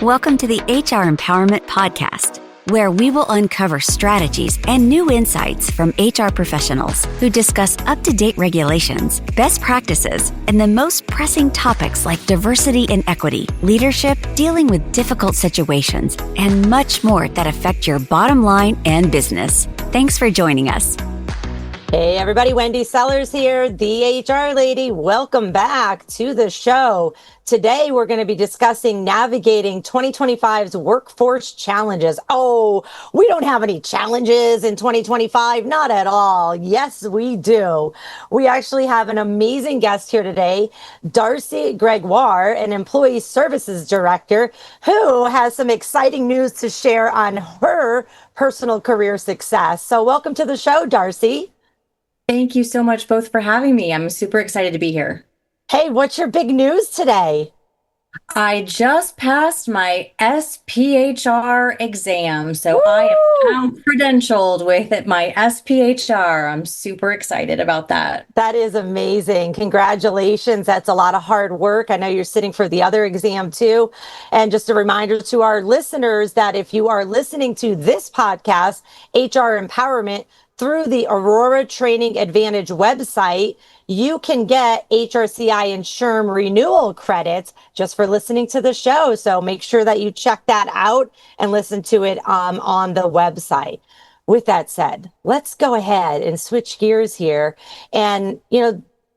Welcome to the HR Empowerment Podcast, where we will uncover strategies and new insights from HR professionals who discuss up-to-date regulations, best practices, and the most pressing topics like diversity and equity, leadership, dealing with difficult situations, and much more that affect your bottom line and business. Thanks for joining us. Hey everybody, Wendy Sellers here, the HR lady. Welcome back to the show. Today we're going to be discussing navigating 2025's workforce challenges. Oh, we don't have any challenges in 2025, not at all. Yes, we do. We actually have an amazing guest here today, Darcie Gregoire, an employee services director who has some exciting news to share on her personal career success. So welcome to the show, Darcie. Thank you so much both for having me. I'm super excited to be here. Hey, what's your big news today? I just passed my SPHR exam, so Woo! I am now credentialed with my SPHR. I'm super excited about that. That is amazing. Congratulations. That's a lot of hard work. I know you're sitting for the other exam too. And just a reminder to our listeners that if you are listening to this podcast, HR Empowerment, through the Aurora Training Advantage website, you can get HRCI and SHRM renewal credits just for listening to the show. So make sure that you check that out and listen to it on the website. With that said, let's go ahead and switch gears here and,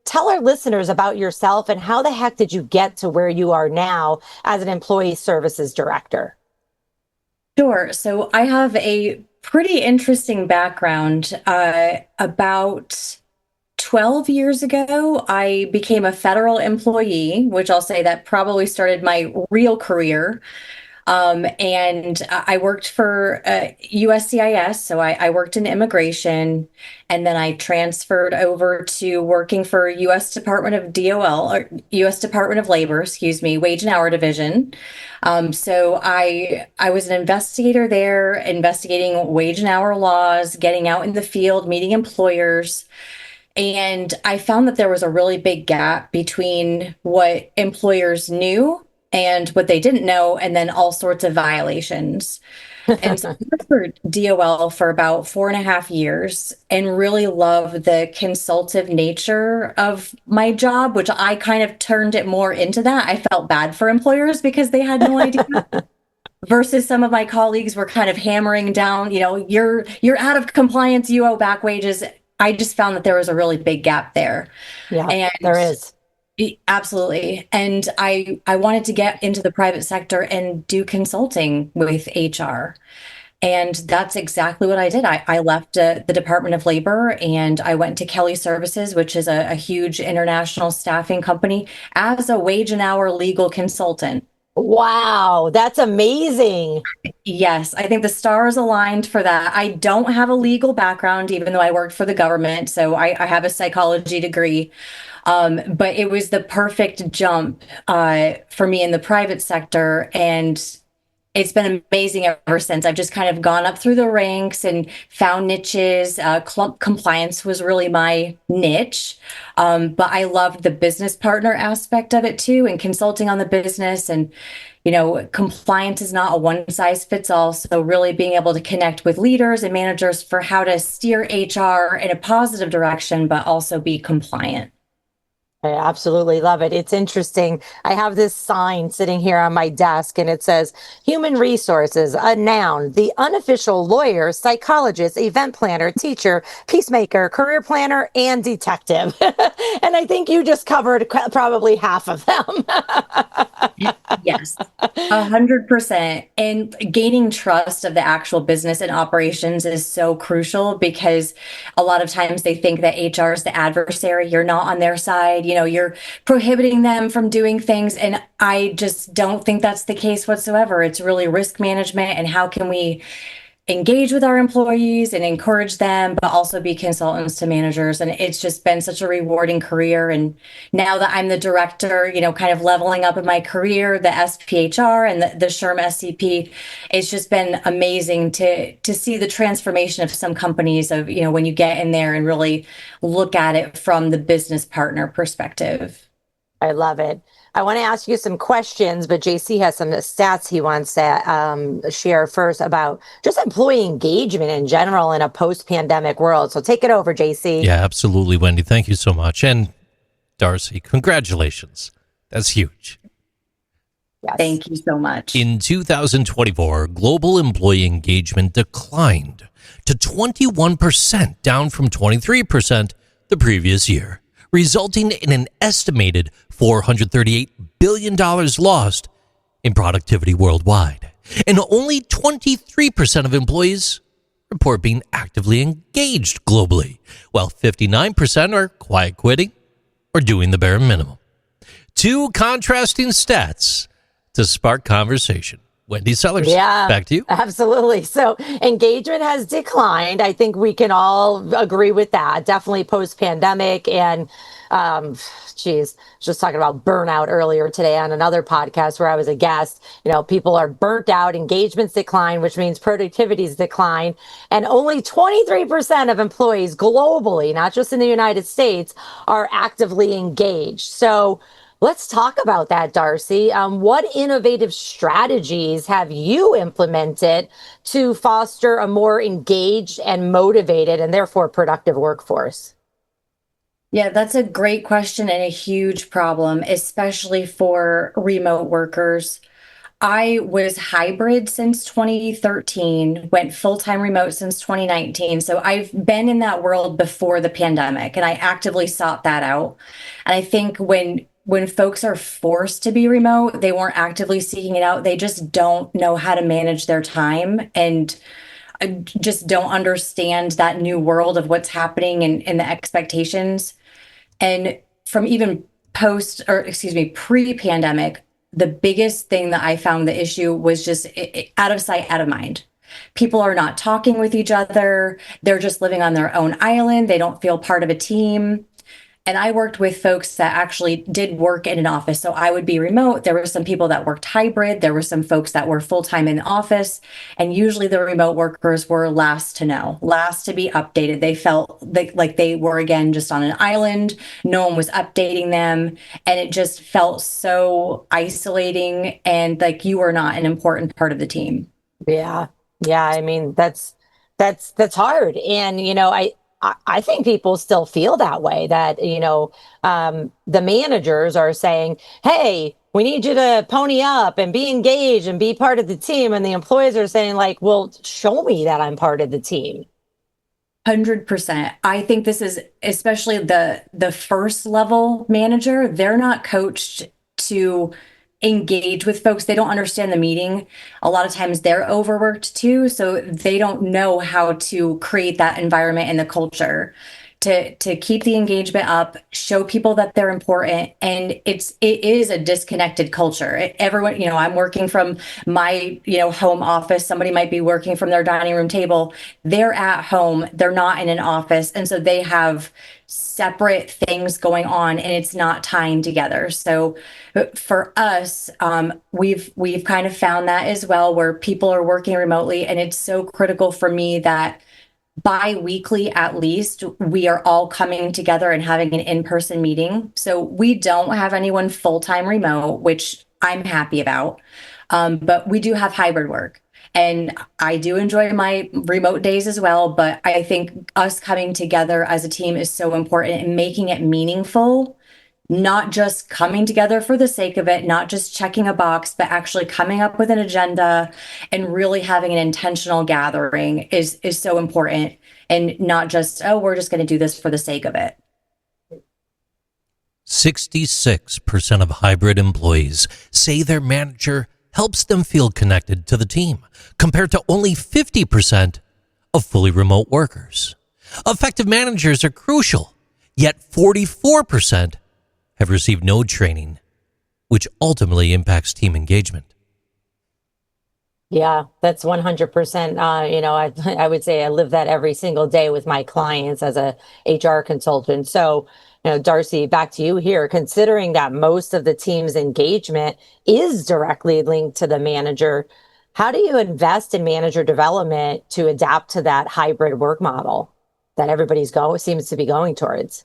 tell our listeners about yourself and how the heck did you get to where you are now as an employee services director? Sure. So I have a pretty interesting background. About 12 years ago, I became a federal employee, which I'll say that probably started my real career. And I worked for USCIS, so I worked in immigration, and then I transferred over to working for U.S. Department of DOL, or U.S. Department of Labor, Wage and Hour Division. So I was an investigator there, investigating wage and hour laws, getting out in the field, meeting employers. And I found that there was a really big gap between what employers knew and what they didn't know, and then all sorts of violations. And so I worked for DOL for about 4.5 years and really loved the consultative nature of my job, which I kind of turned it more into that. I felt bad for employers because they had no idea. Versus some of my colleagues were kind of hammering down, you're out of compliance, you owe back wages. I just found that there was a really big gap there. Yeah, and there is. Absolutely. And I wanted to get into the private sector and do consulting with HR. And that's exactly what I did. I left the Department of Labor and I went to Kelly Services, which is a huge international staffing company, as a wage and hour legal consultant. Wow, that's amazing. Yes, I think the stars aligned for that. I don't have a legal background, even though I worked for the government. So I have a psychology degree. But it was the perfect jump for me in the private sector. And it's been amazing ever since. I've just kind of gone up through the ranks and found niches. Compliance was really my niche. But I loved the business partner aspect of it too, and consulting on the business. And, compliance is not a one size fits all. So really being able to connect with leaders and managers for how to steer HR in a positive direction, but also be compliant. I absolutely love it. It's interesting. I have this sign sitting here on my desk and it says human resources, a noun, the unofficial lawyer, psychologist, event planner, teacher, peacemaker, career planner, and detective. And I think you just covered probably half of them. Yes, 100%. And gaining trust of the actual business and operations is so crucial because a lot of times they think that HR is the adversary. You're not on their side. You're prohibiting them from doing things. And I just don't think that's the case whatsoever. It's really risk management and how can we engage with our employees and encourage them, but also be consultants to managers. And it's just been such a rewarding career. And now that I'm the director, kind of leveling up in my career, the SPHR and the SHRM SCP, it's just been amazing to see the transformation of some companies of, when you get in there and really look at it from the business partner perspective. I love it. I want to ask you some questions, but JC has some stats he wants to share first about just employee engagement in general in a post-pandemic world. So take it over, JC. Yeah, absolutely, Wendy. Thank you so much. And Darcie, congratulations. That's huge. Yes. Thank you so much. In 2024, global employee engagement declined to 21%, down from 23% the previous year, resulting in an estimated $438 billion lost in productivity worldwide. And only 23% of employees report being actively engaged globally, while 59% are quiet quitting or doing the bare minimum. Two contrasting stats to spark conversation. Wendy Sellers, back to you. Absolutely. So engagement has declined. I think we can all agree with that. Definitely post-pandemic. And just talking about burnout earlier today on another podcast where I was a guest. People are burnt out, engagements decline, which means productivity's decline. And only 23% of employees globally, not just in the United States, are actively engaged. So let's talk about that, Darcie. What innovative strategies have you implemented to foster a more engaged and motivated and therefore productive workforce? Yeah, that's a great question and a huge problem, especially for remote workers. I was hybrid since 2013, went full-time remote since 2019. So I've been in that world before the pandemic, and I actively sought that out. And I think when folks are forced to be remote, they weren't actively seeking it out. They just don't know how to manage their time and just don't understand that new world of what's happening and the expectations. And from even pre-pandemic, the biggest thing that I found the issue was just out of sight, out of mind. People are not talking with each other. They're just living on their own island. They don't feel part of a team. And I worked with folks that actually did work in an office. So I would be remote. There were some people that worked hybrid. There were some folks that were full-time in the office. And usually the remote workers were last to know, last to be updated. They felt like they were, again, just on an island. No one was updating them. And it just felt so isolating and like you were not an important part of the team. Yeah. Yeah. I mean, that's hard. And, I think people still feel that way, that, the managers are saying, hey, we need you to pony up and be engaged and be part of the team. And the employees are saying like, well, show me that I'm part of the team. 100%. I think this is especially the first level manager. They're not coached to engage with folks. They don't understand the meeting. A lot of times they're overworked too, so they don't know how to create that environment and the culture to keep the engagement up, show people that they're important. And it is a disconnected culture. Everyone, I'm working from my, home office. Somebody might be working from their dining room table. They're at home. They're not in an office. And so they have separate things going on and it's not tying together. So for us, we've kind of found that as well, where people are working remotely. And it's so critical for me that bi-weekly, at least, we are all coming together and having an in-person meeting. So we don't have anyone full-time remote, which I'm happy about. But we do have hybrid work. And I do enjoy my remote days as well. But I think us coming together as a team is so important and making it meaningful, not just coming together for the sake of it, not just checking a box, but actually coming up with an agenda and really having an intentional gathering is so important. And not just, oh, we're just going to do this for the sake of it. 66% of hybrid employees say their manager helps them feel connected to the team, compared to only 50% of fully remote workers. Effective managers are crucial, yet 44% have received no training, which ultimately impacts team engagement. Yeah, that's 100%. I would say I live that every single day with my clients as a HR consultant. So, Darcie, back to you here. Considering that most of the team's engagement is directly linked to the manager, how do you invest in manager development to adapt to that hybrid work model that everybody's seems to be going towards?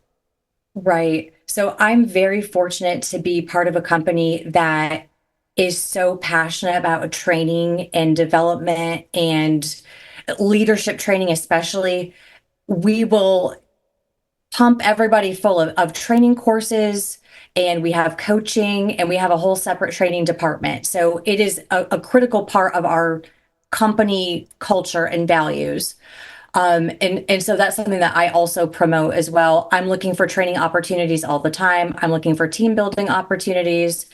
Right. So I'm very fortunate to be part of a company that is so passionate about training and development and leadership training, especially. We will pump everybody full of training courses, and we have coaching, and we have a whole separate training department. So it is a critical part of our company culture and values. And so that's something that I also promote as well. I'm looking for training opportunities all the time. I'm looking for team building opportunities.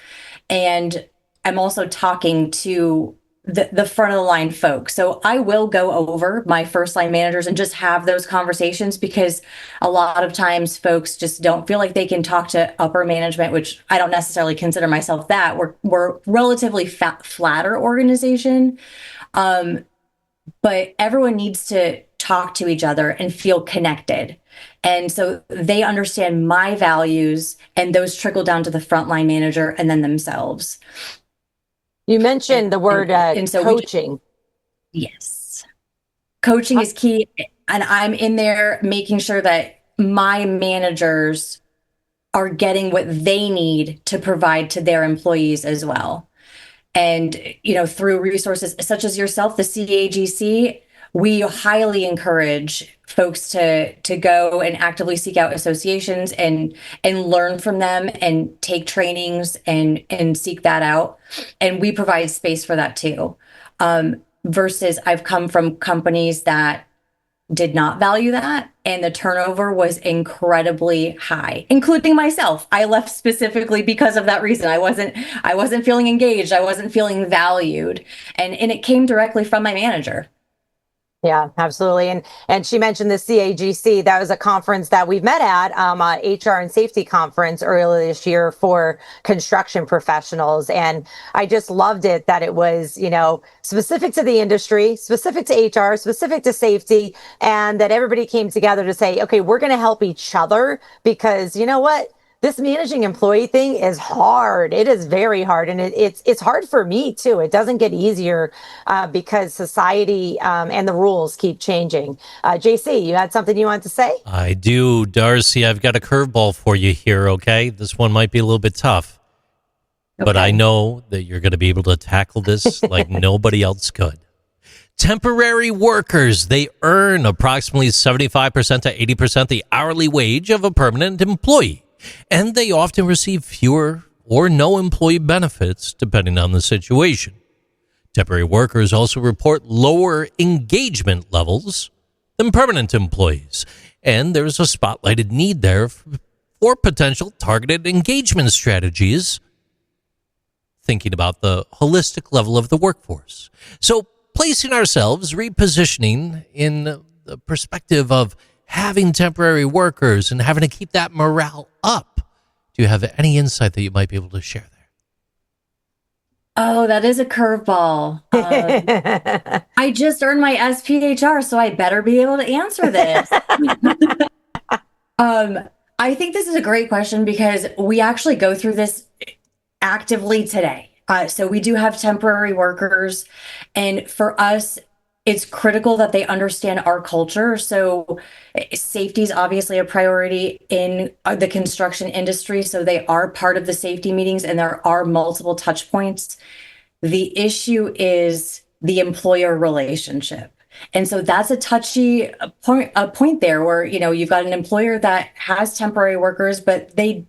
And I'm also talking to the front of the line folks. So I will go over my first line managers and just have those conversations, because a lot of times folks just don't feel like they can talk to upper management, which I don't necessarily consider myself that. We're relatively flatter organization. But everyone needs to talk to each other and feel connected. And so they understand my values, and those trickle down to the frontline manager and then themselves. You mentioned the word so coaching. Yes. Coaching is key. And I'm in there making sure that my managers are getting what they need to provide to their employees as well. And, through resources such as yourself, the CAGC, we highly encourage folks to go and actively seek out associations and learn from them and take trainings and seek that out. And we provide space for that too. Versus I've come from companies that did not value that, and the turnover was incredibly high, including myself. I left specifically because of that reason. I wasn't feeling engaged. I wasn't feeling valued, and it came directly from my manager. Yeah, absolutely. And she mentioned the CAGC. That was a conference that we've met at, HR and safety conference earlier this year for construction professionals. And I just loved it that it was, specific to the industry, specific to HR, specific to safety, and that everybody came together to say, okay, we're going to help each other, because you know what? This managing employee thing is hard. It is very hard. And it's hard for me too. It doesn't get easier because society and the rules keep changing. JC, you had something you wanted to say? I do, Darcie. I've got a curveball for you here, okay? This one might be a little bit tough, but I know that you're going to be able to tackle this like nobody else could. Temporary workers, they earn approximately 75% to 80% the hourly wage of a permanent employee, and they often receive fewer or no employee benefits depending on the situation. Temporary workers also report lower engagement levels than permanent employees, and there's a spotlighted need there for potential targeted engagement strategies, thinking about the holistic level of the workforce. So placing ourselves, repositioning in the perspective of having temporary workers and having to keep that morale up. Do you have any insight that you might be able to share there? Oh, that is a curveball. I just earned my SPHR, so I better be able to answer this. I think this is a great question, because we actually go through this actively today. So we do have temporary workers, and for us, it's critical that they understand our culture. So safety is obviously a priority in the construction industry. So they are part of the safety meetings, and there are multiple touch points. The issue is the employer relationship. And so that's a touchy point there, where, you've got an employer that has temporary workers, but they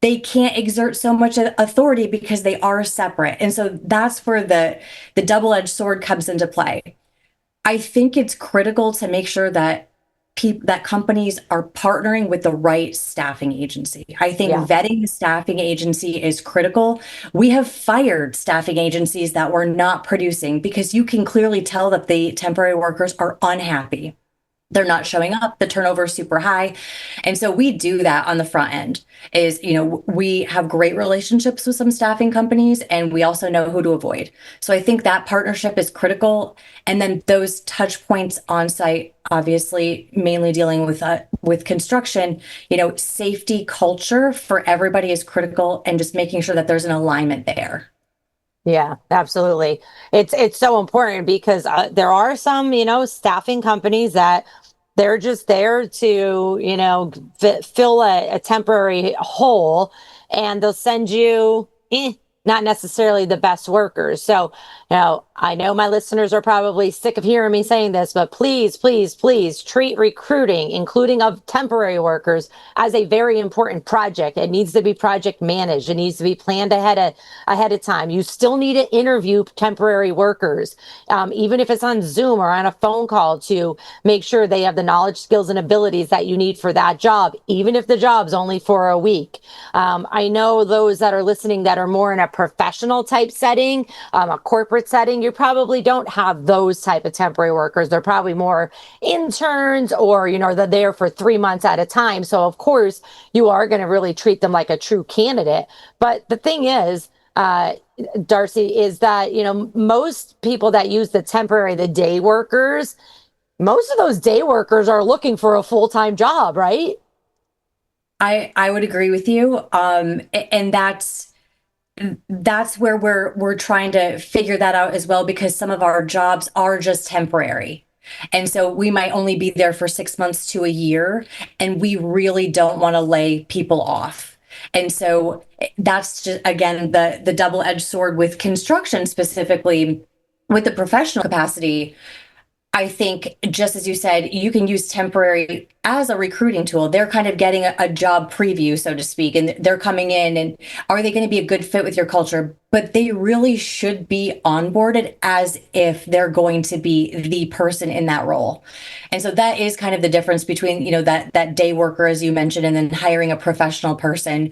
can't exert so much authority because they are separate. And so that's where the double-edged sword comes into play. I think it's critical to make sure that that companies are partnering with the right staffing agency. I think vetting the staffing agency is critical. We have fired staffing agencies that were not producing, because you can clearly tell that the temporary workers are unhappy. They're not showing up. The turnover is super high. And so we do that on the front end. We have great relationships with some staffing companies, and we also know who to avoid. So I think that partnership is critical. And then those touch points on site, obviously mainly dealing with construction, safety culture for everybody is critical, and just making sure that there's an alignment there. Yeah, absolutely. It's so important, because there are some, staffing companies that They're just there to, fill a temporary hole, and they'll send you not necessarily the best workers. So, I know my listeners are probably sick of hearing me saying this, but please, please, please treat recruiting, including of temporary workers, as a very important project. It needs to be project managed. It needs to be planned ahead of time. You still need to interview temporary workers, even if it's on Zoom or on a phone call, to make sure they have the knowledge, skills, and abilities that you need for that job, even if the job's only for a week. I know those that are listening that are more in a professional type setting, a corporate setting, you probably don't have those type of temporary workers. They're probably more interns, or, they're there for 3 months at a time. So of course you are going to really treat them like a true candidate. But the thing is, Darcie, is that, most people that use the day workers, most of those day workers are looking for a full-time job, right? I would agree with you. And that's where we're trying to figure that out as well, because some of our jobs are just temporary. And so we might only be there for 6 months to a year, and we really don't want to lay people off. And so that's just, again, the double-edged sword with construction, specifically with the professional capacity. I think, just as you said, you can use temporary as a recruiting tool. They're kind of getting a job preview, so to speak, and they're coming in, and are they going to be a good fit with your culture? But they really should be onboarded as if they're going to be the person in that role. And so that is kind of the difference between, that day worker, as you mentioned, and then hiring a professional person.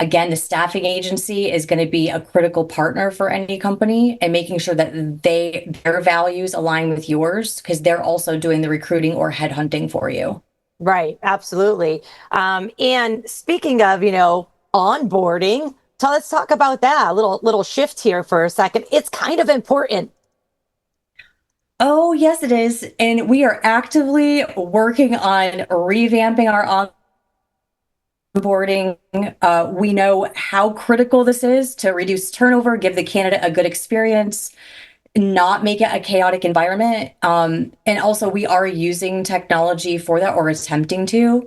Again, the staffing agency is going to be a critical partner for any company, and making sure that their values align with yours, because they're also doing the recruiting or headhunting for you. Right. Absolutely. And speaking of, onboarding, so let's talk about that. A little shift here for a second. It's kind of important. Oh, yes, it is. And we are actively working on revamping our onboarding. We know how critical this is to reduce turnover, give the candidate a good experience, not make it a chaotic environment. And also, we are using technology for that, or attempting to.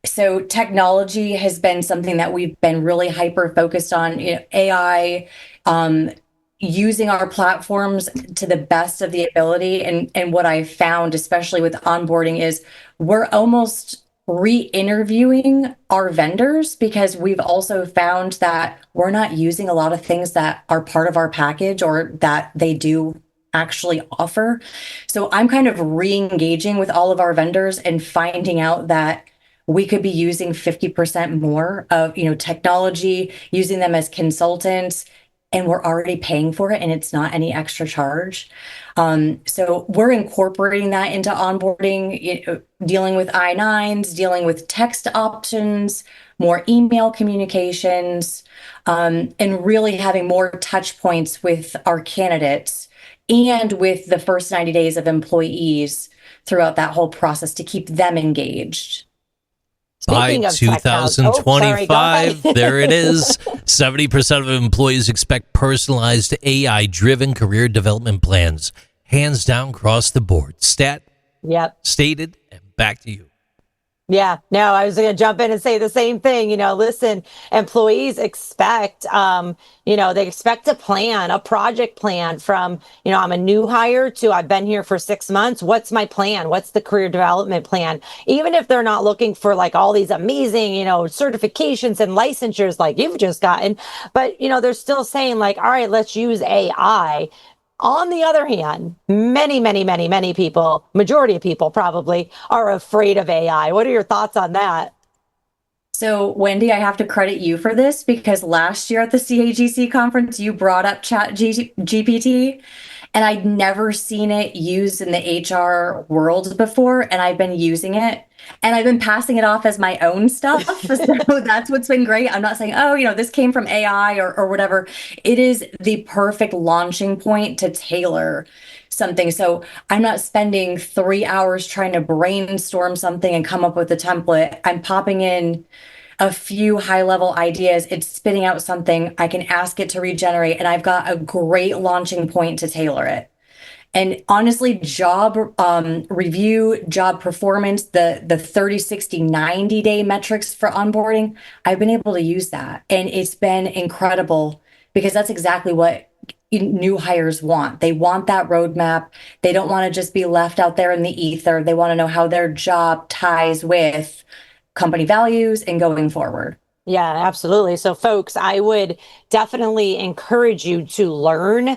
So technology has been something that we've been really hyper focused on, AI, using our platforms to the best of the ability. And what I found, especially with onboarding, is we're almost re-interviewing our vendors, because we've also found that we're not using a lot of things that are part of our package or that they do actually offer. So I'm kind of re-engaging with all of our vendors and finding out that we could be using 50% more of, technology, using them as consultants, and we're already paying for it, and it's not any extra charge. So we're incorporating that into onboarding, dealing with I-9s, dealing with text options, more email communications, and really having more touch points with our candidates and with the first 90 days of employees throughout that whole process to keep them engaged. By 2025, there it is. 70% of employees expect personalized AI-driven career development plans. Hands down, across the board. Stated, and back to you. Yeah, no, I was going to jump in and say the same thing. Listen, employees expect, they expect a project plan from, I'm a new hire to I've been here for 6 months. What's my plan? What's the career development plan? Even if they're not looking for like all these amazing, certifications and licensures like you've just gotten, but, they're still saying like, all right, let's use AI. On the other hand, many people, majority of people probably, are afraid of AI. What are your thoughts on that? So, Wendy, I have to credit you for this, because last year at the CAGC conference, you brought up GPT, and I'd never seen it used in the HR world before, and I've been using it. And I've been passing it off as my own stuff. So that's what's been great. I'm not saying, this came from AI or whatever. It is the perfect launching point to tailor something. So I'm not spending 3 hours trying to brainstorm something and come up with a template. I'm popping in a few high-level ideas. It's spitting out something. I can ask it to regenerate, and I've got a great launching point to tailor it. And honestly, job review, job performance, the 30, 60, 90-day metrics for onboarding, I've been able to use that. And it's been incredible because that's exactly what new hires want. They want that roadmap. They don't want to just be left out there in the ether. They want to know how their job ties with company values and going forward. Yeah, absolutely. So, folks, I would definitely encourage you to learn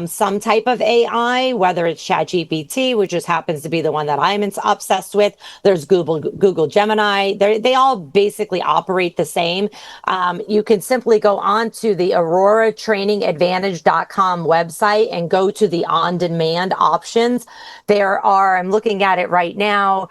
some type of AI, whether it's ChatGPT, which just happens to be the one that I'm obsessed with. There's Google Gemini. They all basically operate the same. You can simply go on to the AuroraTrainingAdvantage.com website and go to the on-demand options. There are, I'm looking at it right now,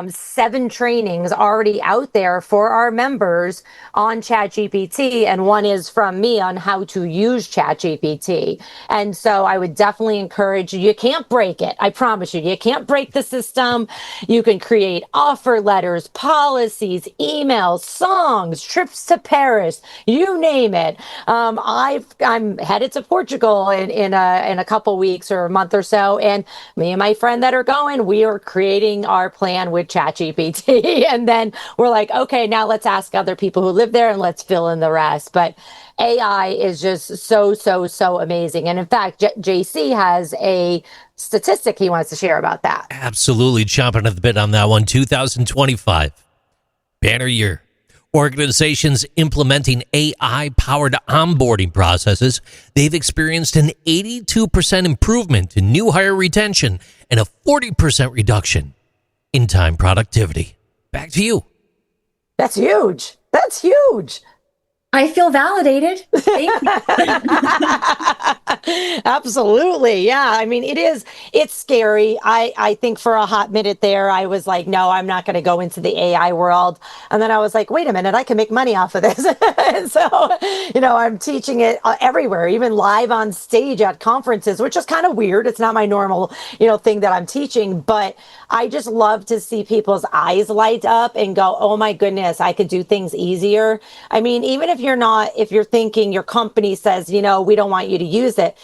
7 trainings already out there for our members on ChatGPT, and one is from me on how to use ChatGPT. And so I would definitely encourage you. You can't break it. I promise you, you can't break the system. You can create offer letters, policies, emails, songs, trips to Paris, you name it. I'm headed to Portugal in a couple weeks or a month or so, and me and my friend that are going, we are creating our plan with ChatGPT, and then we're like, okay, now let's ask other people who live there and let's fill in the rest. But AI is just so amazing. And in fact, JC has a statistic he wants to share about that. Absolutely chomping at the bit on that one. 2025, banner year. Organizations implementing AI-powered onboarding processes, they've experienced an 82% improvement in new hire retention and a 40% reduction in time productivity. Back to you. That's huge. That's huge. I feel validated. Thank you. Absolutely. Yeah. I mean, it's scary. I think for a hot minute there, I was like, no, I'm not going to go into the AI world. And then I was like, wait a minute, I can make money off of this. And so, I'm teaching it everywhere, even live on stage at conferences, which is kind of weird. It's not my normal, thing that I'm teaching, but I just love to see people's eyes light up and go, oh my goodness, I could do things easier. I mean, even if you're thinking your company says, we don't want you to use it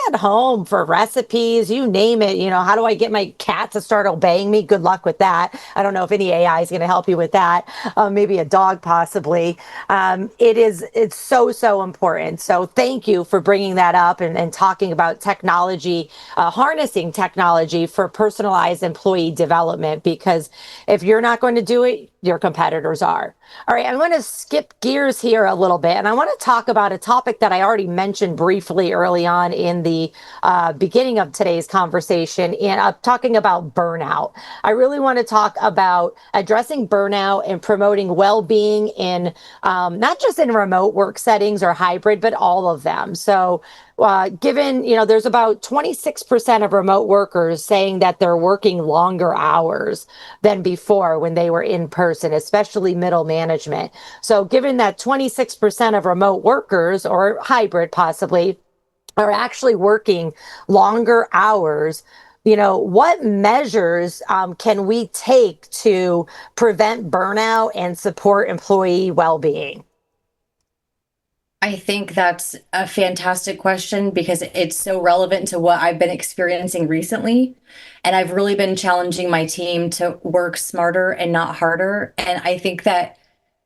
at home for recipes, you name it. How do I get my cat to start obeying me? Good luck with that. I don't know if any AI is going to help you with that. Maybe a dog, possibly. It's so important. So thank you for bringing that up and talking about technology, harnessing technology for personalized employee development, because if you're not going to do it, your competitors are. All right, I'm going to skip gears here a little bit, and I want to talk about a topic that I already mentioned briefly early on in the beginning of today's conversation, and I'm talking about burnout. I really want to talk about addressing burnout and promoting well-being in not just in remote work settings or hybrid, but all of them. So given, there's about 26% of remote workers saying that they're working longer hours than before when they were in person, especially middle management. So given that 26% of remote workers, or hybrid possibly, are actually working longer hours, what measures can we take to prevent burnout and support employee well-being? I think that's a fantastic question because it's so relevant to what I've been experiencing recently. And I've really been challenging my team to work smarter and not harder. And I think that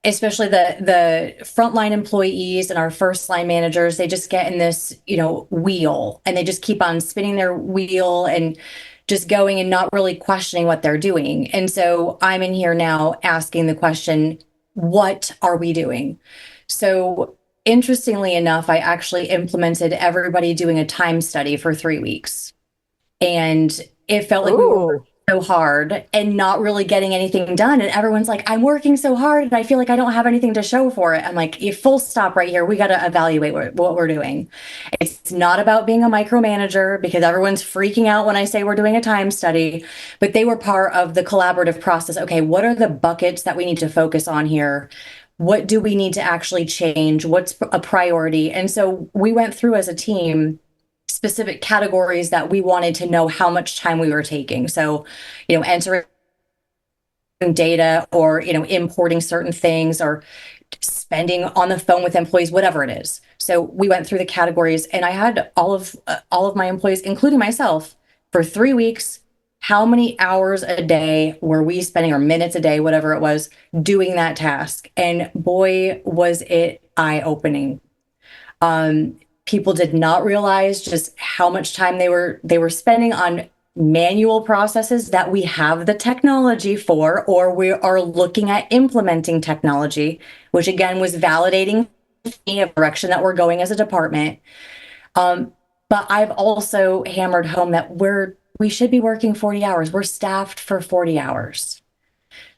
especially the frontline employees and our first line managers, they just get in this, wheel, and they just keep on spinning their wheel and just going and not really questioning what they're doing. And so I'm in here now asking the question, what are we doing? So interestingly enough, I actually implemented everybody doing a time study for 3 weeks. And it felt like we were so hard and not really getting anything done. And everyone's like, I'm working so hard and I feel like I don't have anything to show for it. I'm like, full stop right here. We got to evaluate what we're doing. It's not about being a micromanager, because everyone's freaking out when I say we're doing a time study, but they were part of the collaborative process. Okay, what are the buckets that we need to focus on here? What do we need to actually change? What's a priority? And so we went through as a team specific categories that we wanted to know how much time we were taking. So, entering data, or, importing certain things, or spending on the phone with employees, whatever it is. So we went through the categories, and I had all of my employees, including myself, for 3 weeks, how many hours a day were we spending, or minutes a day, whatever it was, doing that task? And boy, was it eye-opening. People did not realize just how much time they were spending on manual processes that we have the technology for, or we are looking at implementing technology, which again was validating the direction that we're going as a department. But I've also hammered home that we should be working 40 hours. We're staffed for 40 hours.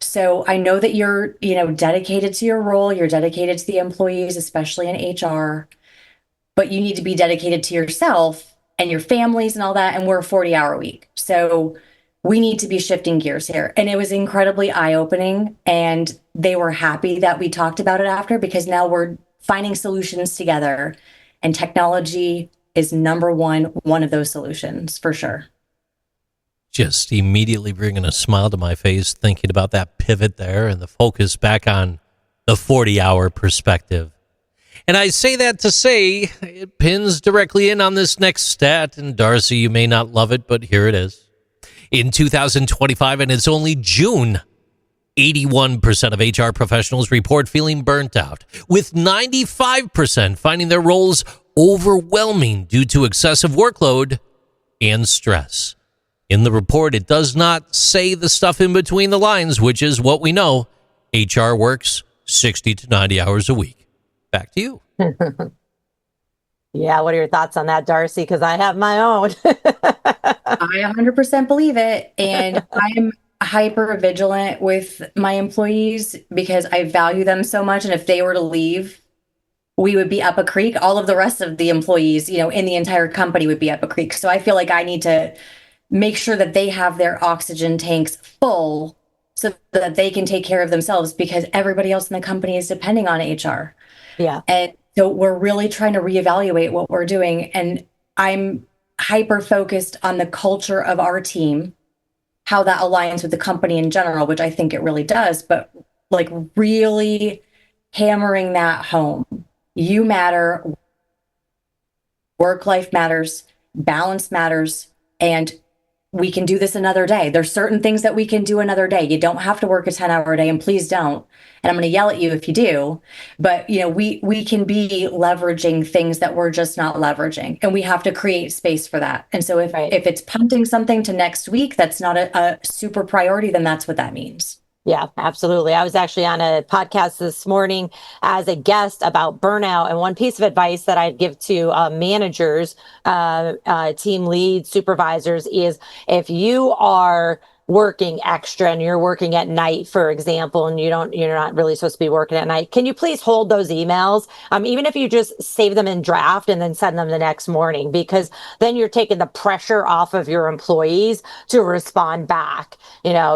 So I know that you're, dedicated to your role, you're dedicated to the employees, especially in HR, but you need to be dedicated to yourself and your families and all that. And we're a 40-hour week. So we need to be shifting gears here. And it was incredibly eye-opening. And they were happy that we talked about it after, because now we're finding solutions together. And technology is number one of those solutions for sure. Just immediately bringing a smile to my face, thinking about that pivot there and the focus back on the 40-hour perspective. And I say that to say it pins directly in on this next stat. And Darcie, you may not love it, but here it is. In 2025, and it's only June, 81% of HR professionals report feeling burnt out, with 95% finding their roles overwhelming due to excessive workload and stress. In the report, it does not say the stuff in between the lines, which is what we know. HR works 60 to 90 hours a week. Back to you. Yeah, what are your thoughts on that, Darcie? Because I have my own. I 100% believe it. And I'm hyper vigilant with my employees because I value them so much. And if they were to leave, we would be up a creek. All of the rest of the employees, in the entire company would be up a creek. So I feel like I need to make sure that they have their oxygen tanks full so that they can take care of themselves, because everybody else in the company is depending on HR. Yeah. And so we're really trying to reevaluate what we're doing. And I'm hyper focused on the culture of our team, how that aligns with the company in general, which I think it really does, but like really hammering that home. You matter, work life matters, balance matters, and we can do this another day. There's certain things that we can do another day. You don't have to work a 10-hour day, and please don't. And I'm going to yell at you if you do. But, we can be leveraging things that we're just not leveraging, and we have to create space for that. And so if it's punting something to next week, that's not a super priority, then that's what that means. Yeah, absolutely. I was actually on a podcast this morning as a guest about burnout. And one piece of advice that I'd give to managers, team leads, supervisors is if you are working extra and you're working at night, for example, and you're not really supposed to be working at night, can you please hold those emails? Even if you just save them in draft and then send them the next morning, because then you're taking the pressure off of your employees to respond back,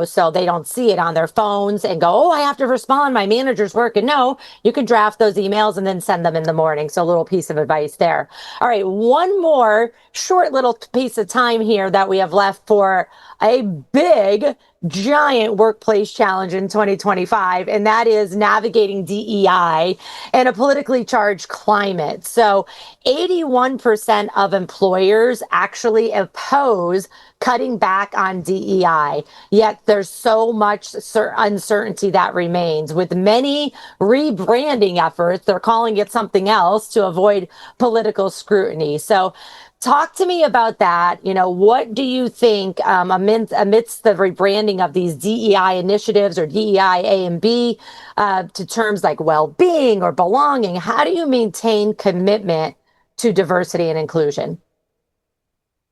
so they don't see it on their phones and go, oh, I have to respond, my manager's working. No, you can draft those emails and then send them in the morning. So a little piece of advice there. All right, one more short little piece of time here that we have left for a big, giant workplace challenge in 2025, and that is navigating DEI in a politically charged climate. So 81% of employers actually oppose cutting back on DEI, yet there's so much uncertainty that remains. With many rebranding efforts, they're calling it something else to avoid political scrutiny. So talk to me about that. What do you think amidst the rebranding of these DEI initiatives, or DEI A and B, to terms like well-being or belonging? How do you maintain commitment to diversity and inclusion?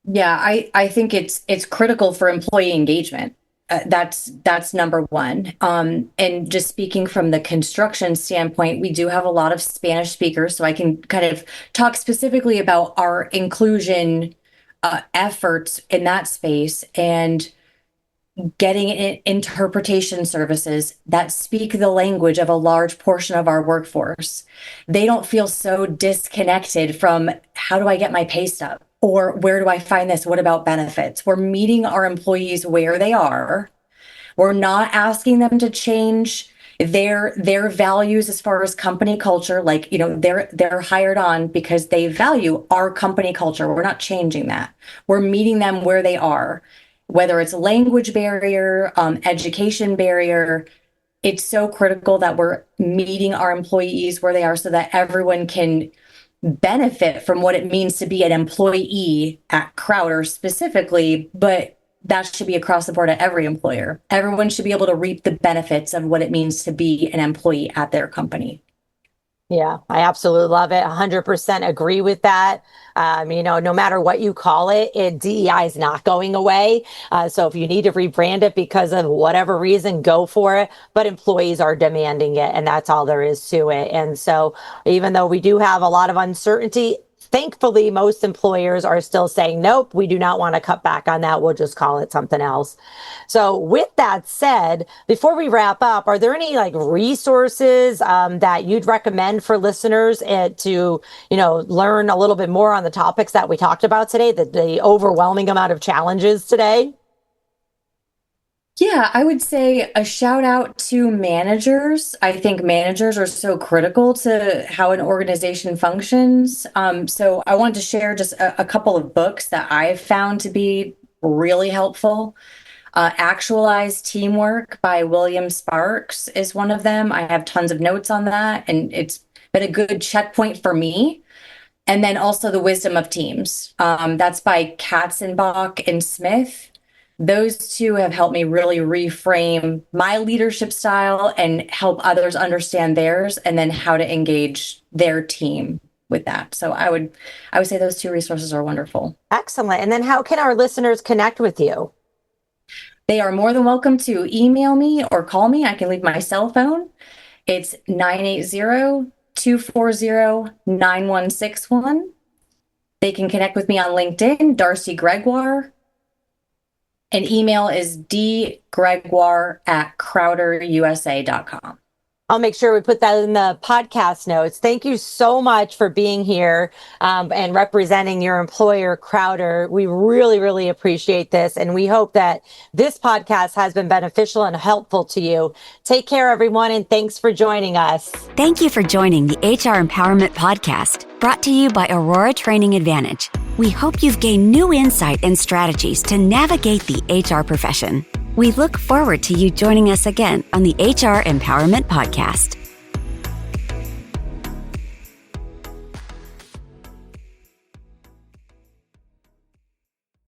Yeah, I think it's critical for employee engagement. That's number one. And just speaking from the construction standpoint, we do have a lot of Spanish speakers, so I can kind of talk specifically about our inclusion efforts in that space, and getting interpretation services that speak the language of a large portion of our workforce. They don't feel so disconnected from, how do I get my pay stub? Or where do I find this? What about benefits? We're meeting our employees where they are. We're not asking them to change, Their values as far as company culture, like, they're hired on because they value our company culture. We're not changing that. We're meeting them where they are, whether it's language barrier, education barrier. It's so critical that we're meeting our employees where they are so that everyone can benefit from what it means to be an employee at Crowder specifically, but that should be across the board at every employer. Everyone should be able to reap the benefits of what it means to be an employee at their company. Yeah, I absolutely love it. 100% agree with that. No matter what you call it, DEI is not going away. So if you need to rebrand it because of whatever reason, go for it. But employees are demanding it, and that's all there is to it. And so even though we do have a lot of uncertainty, thankfully, most employers are still saying, nope, we do not want to cut back on that. We'll just call it something else. So with that said, before we wrap up, are there any resources that you'd recommend for listeners to, learn a little bit more on the topics that we talked about today, the overwhelming amount of challenges today? Yeah, I would say a shout out to managers. I think managers are so critical to how an organization functions. So I wanted to share just a couple of books that I've found to be really helpful. Actualized Teamwork by William Sparks is one of them. I have tons of notes on that, and it's been a good checkpoint for me. And then also The Wisdom of Teams. That's by Katzenbach and Smith. Those two have helped me really reframe my leadership style and help others understand theirs, and then how to engage their team with that. So I would say those two resources are wonderful. Excellent. And then how can our listeners connect with you? They are more than welcome to email me or call me. I can leave my cell phone. It's 980-240-9161. They can connect with me on LinkedIn, Darcie Gregoire. And email is dgregoire@crowderusa.com. I'll make sure we put that in the podcast notes. Thank you so much for being here and representing your employer, Crowder. We really, really appreciate this. And we hope that this podcast has been beneficial and helpful to you. Take care, everyone, and thanks for joining us. Thank you for joining the HR Empowerment Podcast, brought to you by Aurora Training Advantage. We hope you've gained new insight and strategies to navigate the HR profession. We look forward to you joining us again on the HR Empowerment Podcast.